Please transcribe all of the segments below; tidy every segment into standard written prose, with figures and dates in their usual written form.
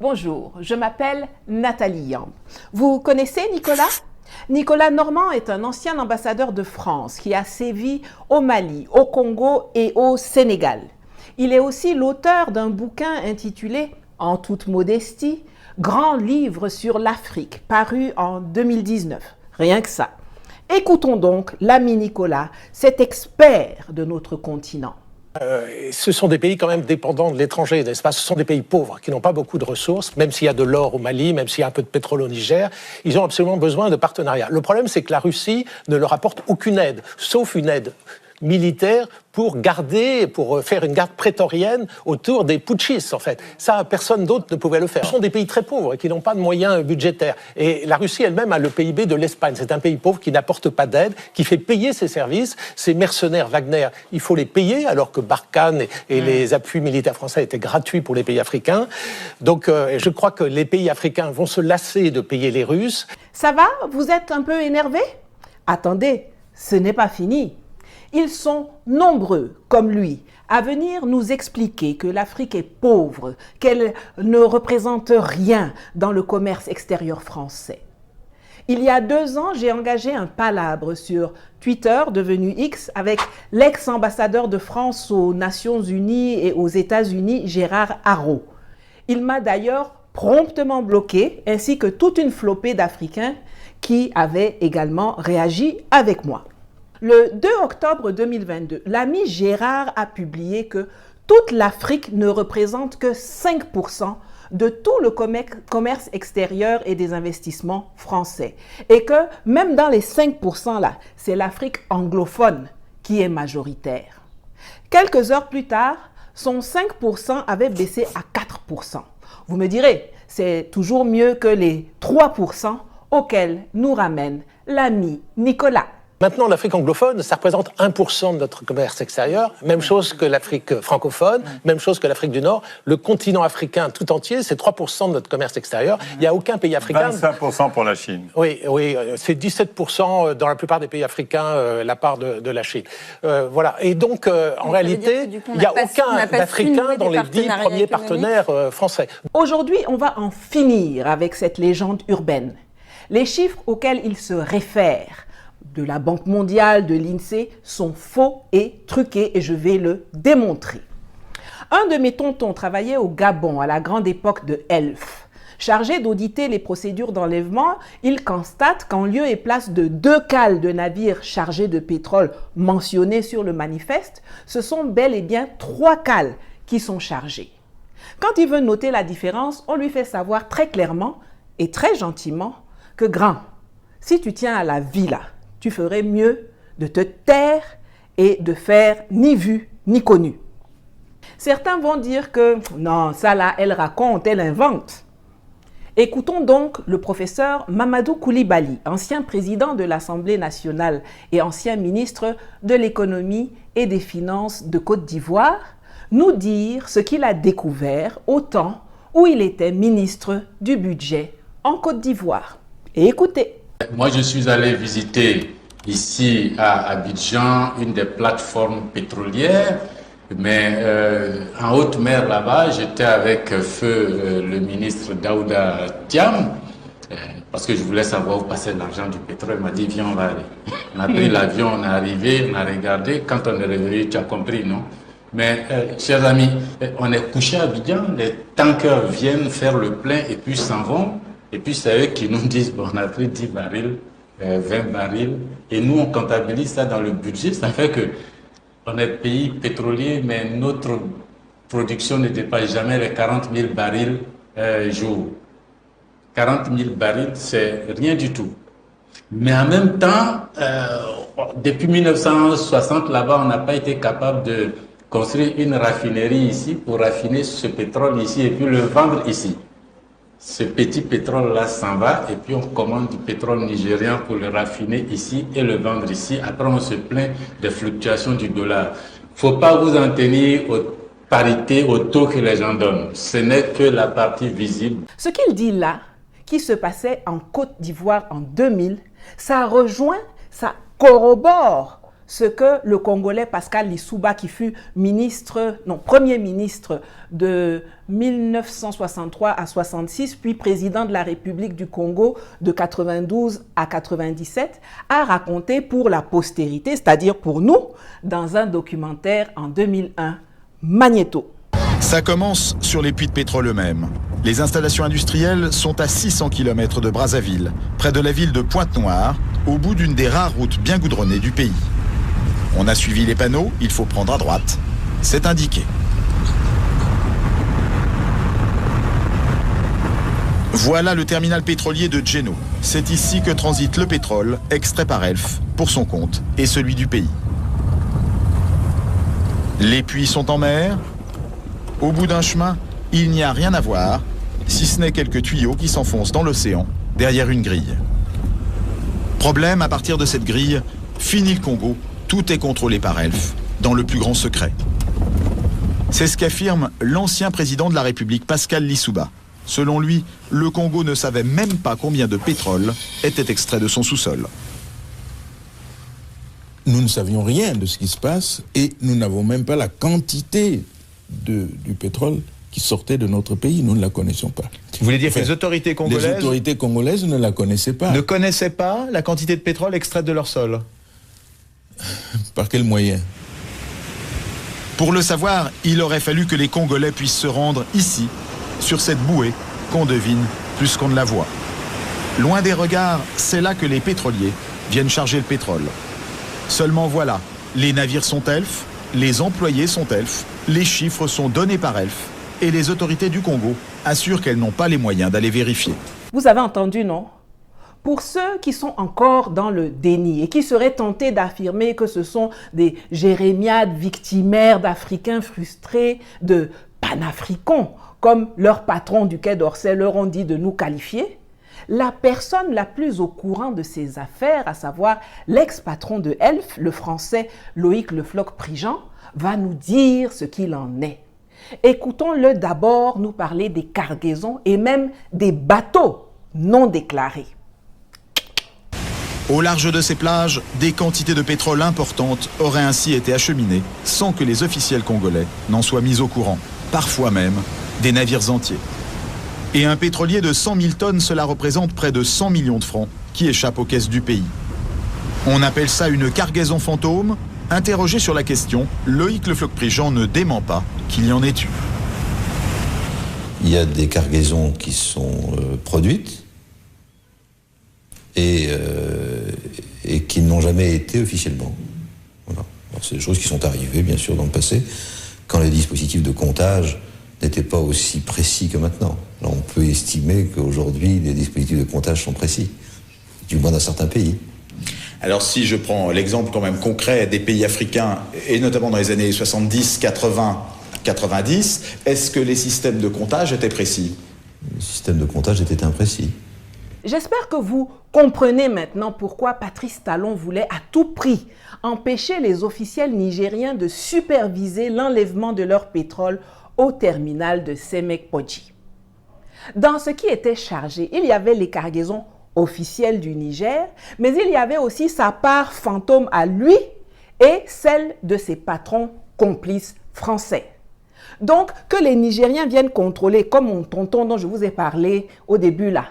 Bonjour, je m'appelle Nathalie Yamb. Vous connaissez Nicolas? Nicolas Normand est un ancien ambassadeur de France qui a sévi au Mali, au Congo et au Sénégal. Il est aussi l'auteur d'un bouquin intitulé « En toute modestie », Grand livre sur l'Afrique, paru en 2019. Rien que ça. Écoutons donc l'ami Nicolas, cet expert de notre continent. Ce sont des pays quand même dépendants de l'étranger, n'est-ce pas? Ce sont des pays pauvres qui n'ont pas beaucoup de ressources, même s'il y a de l'or au Mali, même s'il y a un peu de pétrole au Niger, ils ont absolument besoin de partenariats. Le problème, c'est que la Russie ne leur apporte aucune aide, sauf une aide militaire pour faire une garde prétorienne autour des putschistes, en fait. Ça, personne d'autre ne pouvait le faire. Ce sont des pays très pauvres et qui n'ont pas de moyens budgétaires. Et la Russie elle-même a le PIB de l'Espagne. C'est un pays pauvre qui n'apporte pas d'aide, qui fait payer ses services. Ces mercenaires Wagner, il faut les payer, alors que Barkhane et les appuis militaires français étaient gratuits pour les pays africains. Donc, je crois que les pays africains vont se lasser de payer les Russes. Ça va? Vous êtes un peu énervé? Attendez, ce n'est pas fini. Ils sont nombreux, comme lui, à venir nous expliquer que l'Afrique est pauvre, qu'elle ne représente rien dans le commerce extérieur français. Il y a 2 ans, j'ai engagé un palabre sur Twitter, devenu X, avec l'ex-ambassadeur de France aux Nations Unies et aux États-Unis, Gérard Haraud. Il m'a d'ailleurs promptement bloqué, ainsi que toute une flopée d'Africains qui avaient également réagi avec moi. Le 2 octobre 2022, l'ami Gérard a publié que toute l'Afrique ne représente que 5% de tout le commerce extérieur et des investissements français. Et que même dans les 5% là, c'est l'Afrique anglophone qui est majoritaire. Quelques heures plus tard, son 5% avait baissé à 4%. Vous me direz, c'est toujours mieux que les 3% auxquels nous ramène l'ami Nicolas. Maintenant, l'Afrique anglophone, ça représente 1% de notre commerce extérieur. Même chose que l'Afrique francophone, même chose que l'Afrique du Nord. Le continent africain tout entier, c'est 3% de notre commerce extérieur. Il n'y a aucun pays africain... 25% pour la Chine. Oui, c'est 17% dans la plupart des pays africains, la part de la Chine. Voilà. Et donc, en réalité, il n'y a aucun d'Africains dans les 10 premiers partenaires français. Aujourd'hui, on va en finir avec cette légende urbaine. Les chiffres auxquels il se réfère de la Banque mondiale, de l'INSEE, sont faux et truqués et je vais le démontrer. Un de mes tontons travaillait au Gabon à la grande époque de Elf. Chargé d'auditer les procédures d'enlèvement, il constate qu'en lieu et place de 2 cales de navires chargés de pétrole mentionnés sur le manifeste, ce sont bel et bien 3 cales qui sont chargées. Quand il veut noter la différence, on lui fait savoir très clairement et très gentiment que grand, si tu tiens à la vie là, tu ferais mieux de te taire et de faire ni vu ni connu. Certains vont dire que non, ça là, elle raconte, elle invente. Écoutons donc le professeur Mamadou Koulibaly, ancien président de l'Assemblée nationale et ancien ministre de l'économie et des finances de Côte d'Ivoire, nous dire ce qu'il a découvert au temps où il était ministre du budget en Côte d'Ivoire. Et écoutez. Moi, je suis allé visiter ici à Abidjan une des plateformes pétrolières, mais en haute mer là-bas, j'étais avec feu le ministre Daouda Thiam, parce que je voulais savoir où passait l'argent du pétrole. Il m'a dit, viens, on va aller. On a pris l'avion, on est arrivé, on a regardé. Quand on est revenu, tu as compris, non? Mais, chers amis, on est couché à Abidjan, les tankers viennent faire le plein et puis s'en vont. Et puis c'est eux qui nous disent, bon, on a pris 10 barils, 20 barils, et nous on comptabilise ça dans le budget. Ça fait que on est pays pétrolier, mais notre production ne dépasse jamais les 40 000 barils jour. 40 000 barils, c'est rien du tout. Mais en même temps, depuis 1960, là-bas, on n'a pas été capable de construire une raffinerie ici pour raffiner ce pétrole ici et puis le vendre ici. Ce petit pétrole-là s'en va et puis on commande du pétrole nigérien pour le raffiner ici et le vendre ici. Après, on se plaint des fluctuations du dollar. Il ne faut pas vous en tenir aux parités, au taux que les gens donnent. Ce n'est que la partie visible. Ce qu'il dit là, qui se passait en Côte d'Ivoire en 2000, ça rejoint, ça corrobore ce que le Congolais Pascal Lissouba, qui fut premier ministre de 1963 à 66, puis président de la République du Congo de 92 à 97, a raconté pour la postérité, c'est-à-dire pour nous, dans un documentaire en 2001, Magnéto. Ça commence sur les puits de pétrole eux-mêmes. Les installations industrielles sont à 600 km de Brazzaville, près de la ville de Pointe-Noire, au bout d'une des rares routes bien goudronnées du pays. On a suivi les panneaux, il faut prendre à droite. C'est indiqué. Voilà le terminal pétrolier de Djeno. C'est ici que transite le pétrole, extrait par Elf, pour son compte et celui du pays. Les puits sont en mer. Au bout d'un chemin, il n'y a rien à voir, si ce n'est quelques tuyaux qui s'enfoncent dans l'océan, derrière une grille. Problème, à partir de cette grille, fini le Congo, tout est contrôlé par Elf, dans le plus grand secret. C'est ce qu'affirme l'ancien président de la République, Pascal Lissouba. Selon lui, le Congo ne savait même pas combien de pétrole était extrait de son sous-sol. Nous ne savions rien de ce qui se passe et nous n'avons même pas la quantité du pétrole qui sortait de notre pays. Nous ne la connaissions pas. Vous voulez dire que les autorités congolaises ne la connaissaient pas. Ne connaissaient pas la quantité de pétrole extraite de leur sol? Par quel moyen? Pour le savoir, il aurait fallu que les Congolais puissent se rendre ici, sur cette bouée qu'on devine plus qu'on ne la voit. Loin des regards, c'est là que les pétroliers viennent charger le pétrole. Seulement voilà, les navires sont Elf, les employés sont Elf, les chiffres sont donnés par Elf et les autorités du Congo assurent qu'elles n'ont pas les moyens d'aller vérifier. Vous avez entendu, non? Pour ceux qui sont encore dans le déni et qui seraient tentés d'affirmer que ce sont des jérémiades victimaires d'Africains frustrés, de panafricains, comme leurs patrons du Quai d'Orsay leur ont dit de nous qualifier, la personne la plus au courant de ces affaires, à savoir l'ex-patron de Elf, le français Loïc Le Floch-Prigent, va nous dire ce qu'il en est. Écoutons-le d'abord nous parler des cargaisons et même des bateaux non déclarés. Au large de ces plages, des quantités de pétrole importantes auraient ainsi été acheminées sans que les officiels congolais n'en soient mis au courant. Parfois même des navires entiers. Et un pétrolier de 100 000 tonnes, cela représente près de 100 millions de francs qui échappent aux caisses du pays. On appelle ça une cargaison fantôme. Interrogé sur la question, Loïc Le Floch-Prigent ne dément pas qu'il y en ait eu. Il y a des cargaisons qui sont produites et qui n'ont jamais été officiellement. Voilà. C'est des choses qui sont arrivées, bien sûr, dans le passé, quand les dispositifs de comptage n'étaient pas aussi précis que maintenant. Alors, on peut estimer qu'aujourd'hui, les dispositifs de comptage sont précis, du moins dans certains pays. Alors si je prends l'exemple quand même concret des pays africains, et notamment dans les années 70, 80, 90, est-ce que les systèmes de comptage étaient précis? Les systèmes de comptage étaient imprécis. J'espère que vous comprenez maintenant pourquoi Patrice Talon voulait à tout prix empêcher les officiels nigériens de superviser l'enlèvement de leur pétrole au terminal de Semek-Podji. Dans ce qui était chargé, il y avait les cargaisons officielles du Niger, mais il y avait aussi sa part fantôme à lui et celle de ses patrons complices français. Donc, que les Nigériens viennent contrôler, comme mon tonton dont je vous ai parlé au début là,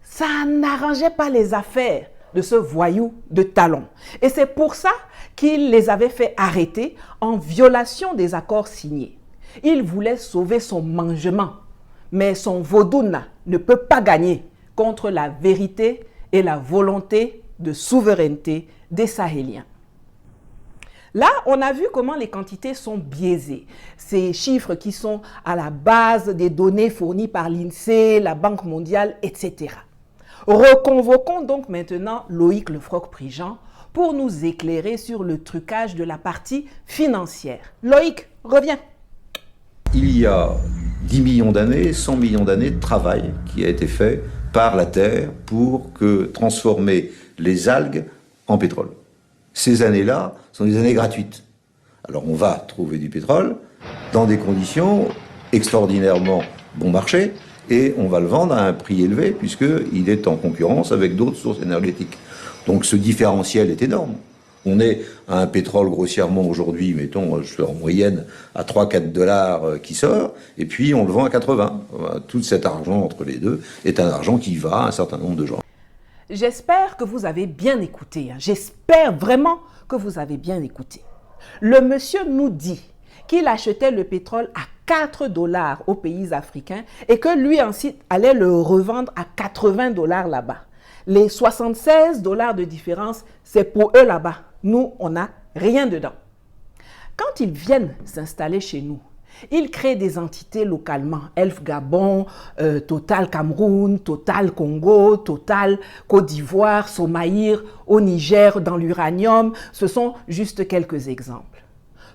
ça n'arrangeait pas les affaires de ce voyou de Talon. Et c'est pour ça qu'il les avait fait arrêter en violation des accords signés. Il voulait sauver son mangement, mais son vaudouna ne peut pas gagner contre la vérité et la volonté de souveraineté des Sahéliens. Là, on a vu comment les quantités sont biaisées. Ces chiffres qui sont à la base des données fournies par l'INSEE, la Banque mondiale, etc. Reconvoquons donc maintenant Loïc Le Floch-Prigent pour nous éclairer sur le trucage de la partie financière. Loïc, reviens. Il y a 10 millions d'années, 100 millions d'années de travail qui a été fait par la Terre pour transformer les algues en pétrole. Ces années-là sont des années gratuites. Alors on va trouver du pétrole dans des conditions extraordinairement bon marché et on va le vendre à un prix élevé puisqu'il est en concurrence avec d'autres sources énergétiques. Donc ce différentiel est énorme. On est à un pétrole grossièrement aujourd'hui, mettons, en moyenne, à 3-4 dollars qui sort, et puis on le vend à 80. Tout cet argent entre les deux est un argent qui va à un certain nombre de gens. J'espère que vous avez bien écouté. J'espère vraiment que vous avez bien écouté. Le monsieur nous dit qu'il achetait le pétrole à 4 dollars aux pays africains et que lui ensuite allait le revendre à 80 dollars là-bas. Les 76 dollars de différence, c'est pour eux là-bas. Nous, on n'a rien dedans. Quand ils viennent s'installer chez nous, ils créent des entités localement. Elf Gabon, Total Cameroun, Total Congo, Total Côte d'Ivoire, Somaïr, au Niger, dans l'uranium. Ce sont juste quelques exemples.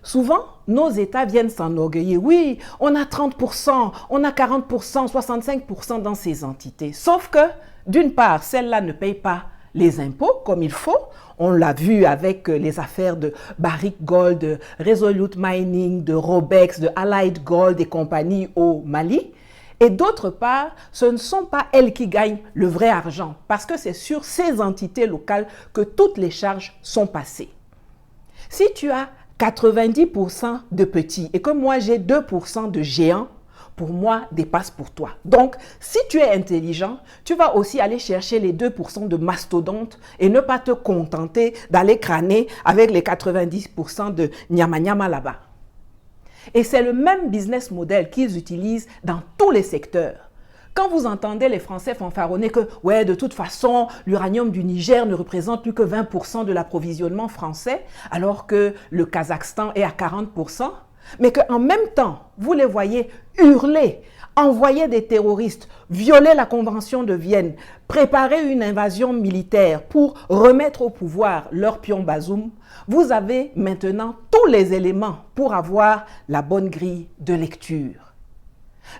Souvent, nos États viennent s'enorgueillir. Oui, on a 30%, on a 40%, 65% dans ces entités. Sauf que, d'une part, celles-là ne payent pas les impôts comme il faut. On l'a vu avec les affaires de Barrick Gold, de Resolute Mining, de Robex, de Allied Gold et compagnie au Mali. Et d'autre part, ce ne sont pas elles qui gagnent le vrai argent parce que c'est sur ces entités locales que toutes les charges sont passées. Si tu as 90% de petits et que moi j'ai 2% de géants, pour moi, dépasse pour toi. Donc, si tu es intelligent, tu vas aussi aller chercher les 2% de mastodontes et ne pas te contenter d'aller crâner avec les 90% de nyama-nyama là-bas. Et c'est le même business model qu'ils utilisent dans tous les secteurs. Quand vous entendez les Français fanfaronner que, ouais, de toute façon, l'uranium du Niger ne représente plus que 20% de l'approvisionnement français, alors que le Kazakhstan est à 40%, mais qu'en même temps, vous les voyez hurler, envoyer des terroristes, violer la Convention de Vienne, préparer une invasion militaire pour remettre au pouvoir leur pion Bazoum, vous avez maintenant tous les éléments pour avoir la bonne grille de lecture.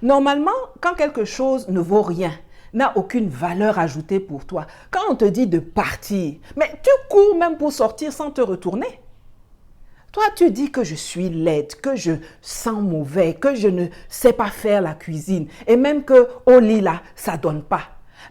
Normalement, quand quelque chose ne vaut rien, n'a aucune valeur ajoutée pour toi, quand on te dit de partir, mais tu cours même pour sortir sans te retourner. Toi, tu dis que je suis laide, que je sens mauvais, que je ne sais pas faire la cuisine et même que au lit là, ça donne pas.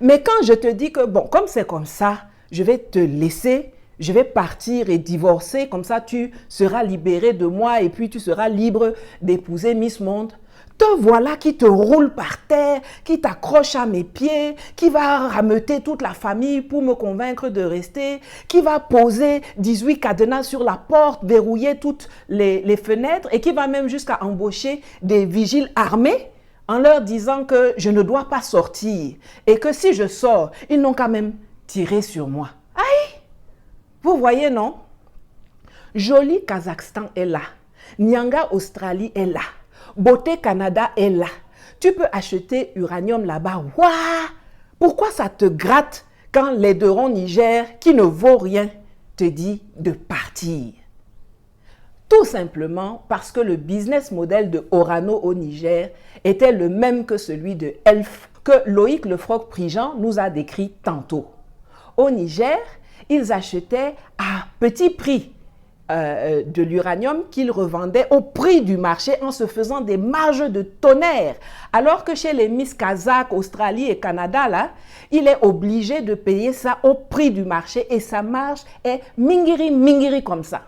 Mais quand je te dis que bon, comme c'est comme ça, je vais te laisser, je vais partir et divorcer, comme ça tu seras libéré de moi et puis tu seras libre d'épouser Miss Monde. Te voilà qui te roule par terre, qui t'accroche à mes pieds, qui va rameuter toute la famille pour me convaincre de rester, qui va poser 18 cadenas sur la porte, verrouiller toutes les fenêtres et qui va même jusqu'à embaucher des vigiles armés en leur disant que je ne dois pas sortir et que si je sors, ils n'ont qu'à même tirer sur moi. Aïe! Vous voyez, non? Joli Kazakhstan est là. Nyanga Australie est là. Beauté Canada est là. Tu peux acheter uranium là-bas. Waouh! Pourquoi ça te gratte quand l'aideron Niger, qui ne vaut rien, te dit de partir? Tout simplement parce que le business model de Orano au Niger était le même que celui de Elf, que Loïc Lefroc-Prigent nous a décrit tantôt. Au Niger, ils achetaient à petit prix de l'uranium qu'ils revendaient au prix du marché en se faisant des marges de tonnerre. Alors que chez les Miss Kazakh, Australie et Canada, là, il est obligé de payer ça au prix du marché et sa marge est mingiri comme ça.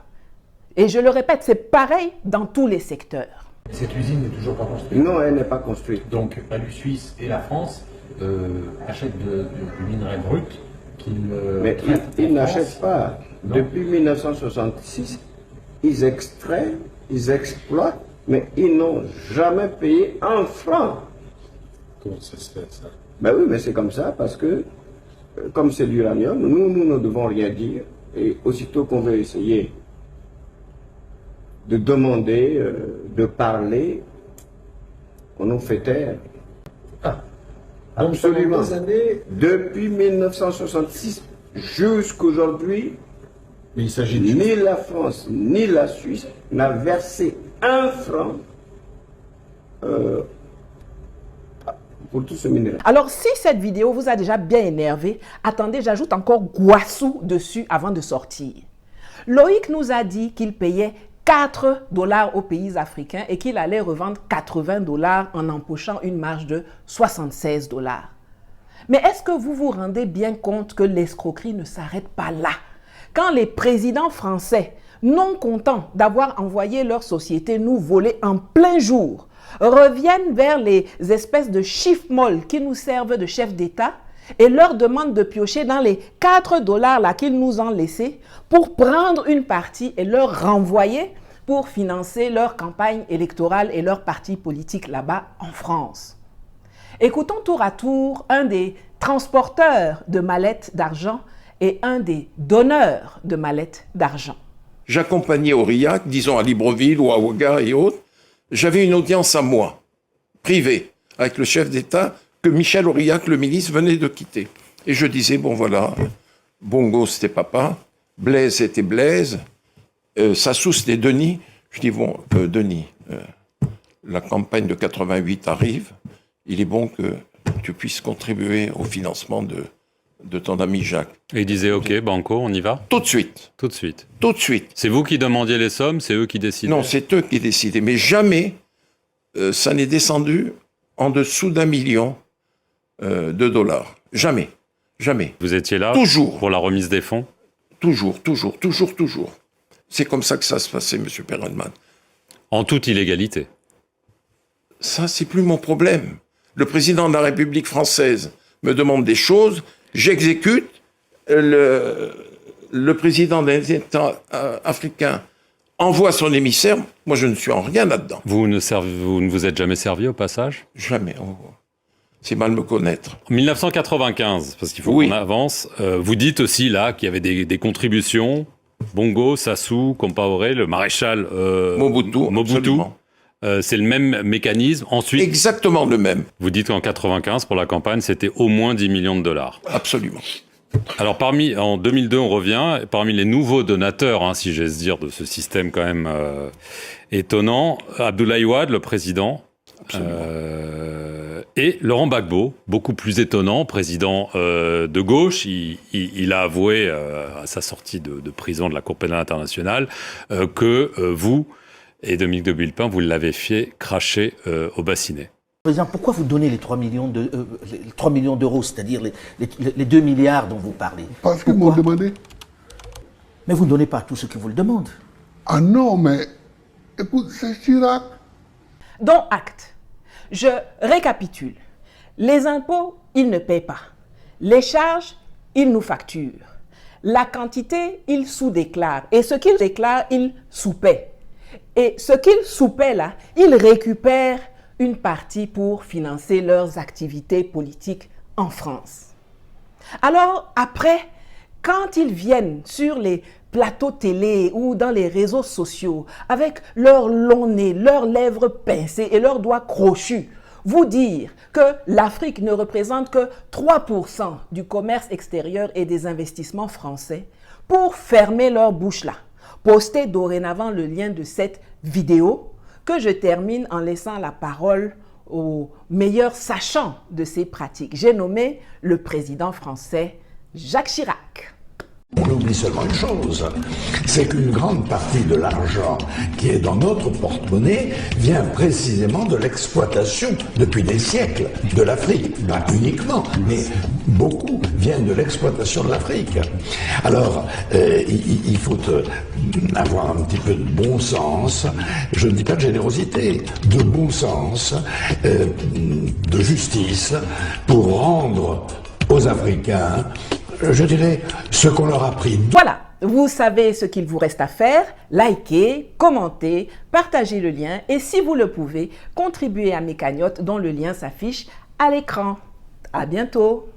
Et je le répète, c'est pareil dans tous les secteurs. Cette usine n'est toujours pas construite? Non, elle n'est pas construite. Donc la Suisse et la France achètent du minerai brut qu'ils mais ils n'achètent pas. Non. Depuis 1966, ils extraient, ils exploitent, mais ils n'ont jamais payé un franc. Comment ça se fait, ça? Ben oui, mais c'est comme ça, parce que, comme c'est l'uranium, nous ne devons rien dire. Et aussitôt qu'on veut essayer de demander, de parler, on nous fait taire. Ah. Absolument. Depuis 1966 jusqu'aujourd'hui, mais il s'agit ni la France ni la Suisse n'a versé un franc pour tout ce minerai. Alors, si cette vidéo vous a déjà bien énervé, attendez, j'ajoute encore Guassou dessus avant de sortir. Loïc nous a dit qu'il payait 4 dollars aux pays africains et qu'il allait revendre 80 dollars en empochant une marge de 76 dollars. Mais est-ce que vous vous rendez bien compte que l'escroquerie ne s'arrête pas là? quand les présidents français, non contents d'avoir envoyé leur société nous voler en plein jour, reviennent vers les espèces de chiffres molles qui nous servent de chefs d'État et leur demandent de piocher dans les 4 $ là qu'ils nous ont laissés pour prendre une partie et leur renvoyer pour financer leur campagne électorale et leur parti politique là-bas en France. Écoutons tour à tour un des transporteurs de mallettes d'argent et un des donneurs de mallettes d'argent. J'accompagnais Aurillac, disons à Libreville ou à Ouaga et autres. J'avais une audience à moi, privée, avec le chef d'État que Michel Aurillac, le ministre, venait de quitter. Et je disais, bon voilà, Bongo c'était papa, Blaise c'était Blaise, Sassou c'était Denis. Je dis, bon, Denis, la campagne de 88 arrive, il est bon que tu puisses contribuer au financement de ton ami Jacques. Et il disait, ok, Banco, on y va ? Tout de suite. Tout de suite. Tout de suite. C'est vous qui demandiez les sommes, c'est eux qui décidaient ? Non, c'est eux qui décidaient. Mais jamais ça n'est descendu en dessous d'1 million de dollars. Jamais. Jamais. Vous étiez là ? Toujours. Pour la remise des fonds ? Toujours. C'est comme ça que ça se passait, M. Perelman. En toute illégalité. Ça, c'est plus mon problème. Le président de la République française me demande des choses, j'exécute. Le président des États africains envoie son émissaire. Moi, je ne suis en rien là-dedans. Vous ne vous êtes jamais servi au passage ? Jamais. C'est mal me connaître. En 1995, parce qu'il faut qu'on avance, vous dites aussi là qu'il y avait des contributions. Bongo, Sassou, Compaoré, le maréchal Mobutu. C'est le même mécanisme. Ensuite, exactement le même. Vous dites qu'en 95, pour la campagne, c'était au moins 10 millions de dollars. Absolument. Alors, en 2002, on revient, parmi les nouveaux donateurs, si j'ose dire, de ce système quand même étonnant, Abdoulaye Wade, le président, et Laurent Gbagbo, beaucoup plus étonnant, président de gauche. Il a avoué à sa sortie de prison de la Cour pénale internationale que vous et Dominique de Villepin, vous l'avez fait cracher au bassinet. Président, pourquoi vous donnez les 3 millions d'euros, c'est-à-dire les 2 milliards dont vous parlez ? Parce qu'ils m'ont demandé. Mais vous ne donnez pas à tous ceux qui vous le demandent. Ah non, mais écoute, c'est Chirac. Dont acte. Je récapitule. Les impôts, ils ne paient pas. Les charges, ils nous facturent. La quantité, ils sous-déclarent. Et ce qu'ils déclarent, ils sous-paient. Et ce qu'ils sous-paient là, ils récupèrent une partie pour financer leurs activités politiques en France. Alors après, quand ils viennent sur les plateaux télé ou dans les réseaux sociaux avec leur long nez, leurs lèvres pincées et leurs doigts crochus, vous dire que l'Afrique ne représente que 3% du commerce extérieur et des investissements français, pour fermer leur bouche là, postez dorénavant le lien de cette vidéo que je termine en laissant la parole au meilleur sachant de ces pratiques. J'ai nommé le président français Jacques Chirac. On oublie seulement une chose, c'est qu'une grande partie de l'argent qui est dans notre porte-monnaie vient précisément de l'exploitation, depuis des siècles, de l'Afrique. Pas uniquement, mais beaucoup viennent de l'exploitation de l'Afrique. Alors, il faut avoir un petit peu de bon sens, je ne dis pas de générosité, de bon sens, de justice, pour rendre aux Africains, je dirais, ce qu'on leur a pris. Voilà, vous savez ce qu'il vous reste à faire. Likez, commentez, partagez le lien et si vous le pouvez, contribuez à mes cagnottes dont le lien s'affiche à l'écran. À bientôt.